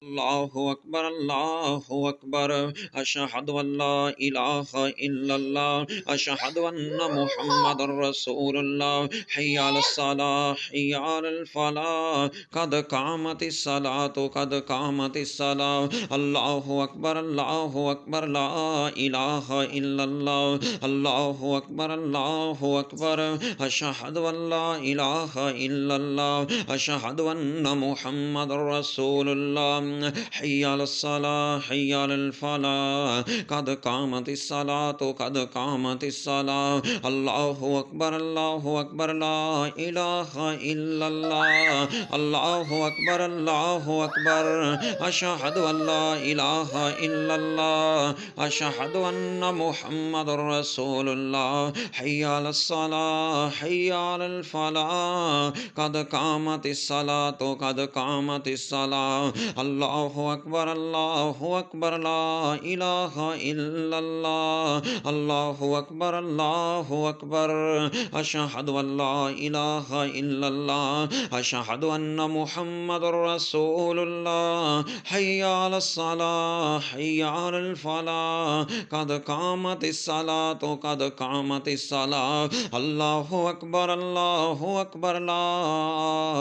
اللہ اکبر اللہ اکبر اشہد ان لا الہ الا اللہ اشہد ان محمد رسول اللہ حی علی الصلاۃ حی علی الفلاح قد قامت الصلاۃ قد قامت الصلاۃ اللہ اکبر لا الہ الا اللہ اللہ اکبر اشہد ان لا الہ الا اللہ اشہد ان محمد رسول اللہ حی علی الصلاۃ حی علی الفلاح قد قامت الصلاۃ قد قامت الصلاۃ اللہ اکبر لا الہ الا اللہ اللہ اکبر اشہد ان لا الہ الا اللہ اشہد ان محمد رسول اللہ حی علی الصلاۃ حی علی الفلاح قد قامت الصلاۃ قد قامت الصلاۃ اللہ اکبر لا الہ الا اللہ اللہ اکبر اشہد ان لا الہ الا اللہ اشہد ان محمد رسول اللہ حی علی الصلاۃ حی علی الفلاح قد قامت الصلاۃ قد قامت الصلاۃ اللہ اکبر لا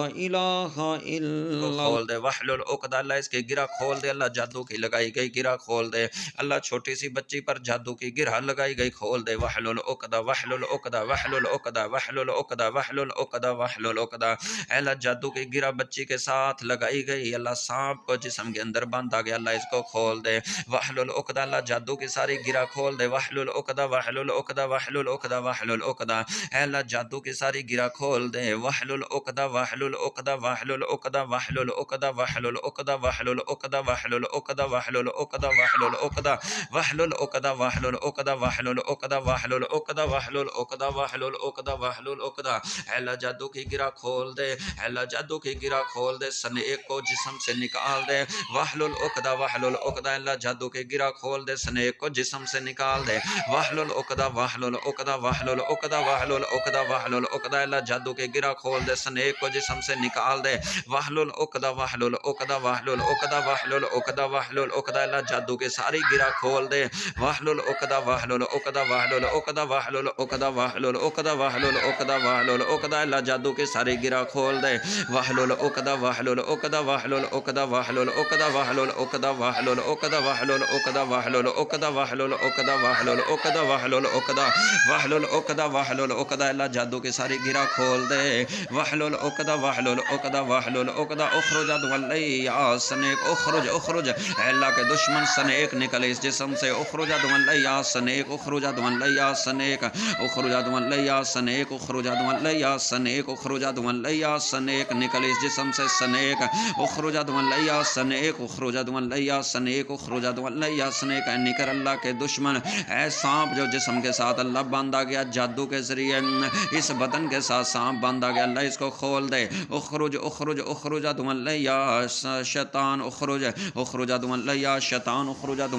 الہ الا اللہ کھول دے واحلل عقدہ، اللہ اس کے گرہ کھول دے، اللہ جادو کی لگائی گئی گرہ کھول دے، اللہ چھوٹی سی بچی پر جادو کی گرہ لگائی گئی کھول دے، واحلل عقدہ واحلل عقدہ واحلل عقدہ واحلل عقدہ واحلل عقدہ واحلل عقدہ، اے اللہ جادو کی گرہ بچی کے ساتھ لگائی گئی، اللہ سانپ کو جسم کے اندر باندھا گیا، اللہ اس کو کھول دے، واحلل عقدہ، اللہ جادو کی ساری گرہ کھول دے، واحلل عقدہ واحلل عقدہ واحلل عقدہ واحلل عقدہ، اے اللہ جادو کی ساری گرہ کھول دے، واحلل عقدہ واحلل عقدہ واحلل عقدہ واحلل عقدہ واحلل عقدہ واحلل عقدہ واحلل عقدہ واحلل عقدہ واحلل عقدہ واحلل عقدہ واحلل عقدہ واحلل عقدہ واحلل عقدہ واحلل عقدہ واحلل عقدہ واحلل عقدہ، اے اللہ جادو کی گرہ کھول دے، اے اللہ جادو کی گرہ کھول دے، سنیک کو جسم سے نکال دے، واحلل عقدہ واحلل عقدہ، اللہ جادو کی گرہ کھول دے، سنیک کو جسم سے نکال دے، واحلل عقدہ واحلل عقدہ واحلل عقدہ واحلل عقدہ واحلل عقدہ، اللہ جادو کی گرہ کھول دے، سنیک کو جسم سے نکال دے، واحلل عقدہ واحلل عقدہ واحلل عقدہ واحلل عقدہ واحلل عقدہ، اللہ جادو کے ساری گرہ کھول دے، واحلل عقدہ واحلل عقدہ واحلل عقدہ واحلل عقدہ واحلل عقدہ واحلل عقدہ واحلل عقدہ، اللہ جادو کے ساری گرہ کھول دے، واحلل عقدہ واحلل عقدہ واحلل عقدہ واحلل عقدہ واحلل عقدہ واحلل عقدہ واحلل عقدہ واحلل عقدہ واحلل عقدہ واحلل عقدہ واحلل عقدہ واحلل عقدہ واحلل عقدہ، اللہ جادو کے ساری گرہ کھول دے، واحلل عقدہ واحلل عقدہ واحلل عقدہ، اخرج عدو سنیک اخرج اخرج، اے اللہ کے دشمن سنیک نکلے اس جسم سے، اخرج عدو سنیک اخرج عدو سنیک اخرج عدو سنیک اخرج عدو سنیک اخرج عدو سنیک نکلے اس جسم سے، سنیک اخرج عدو سنیک اخرج عدو سنیک اخرج عدو سنیک، اے نکل اللہ کے دشمن، اے سانپ جو جسم کے ساتھ اللہ باندھا گیا جادو کے ذریعے، اس بدن کے ساتھ سانپ باندھا گیا، اللہ اس کو کھول دے، اخرج اخرج اخرج عدو شیطان اخرج اخرج عدو شیطان اخرج عدو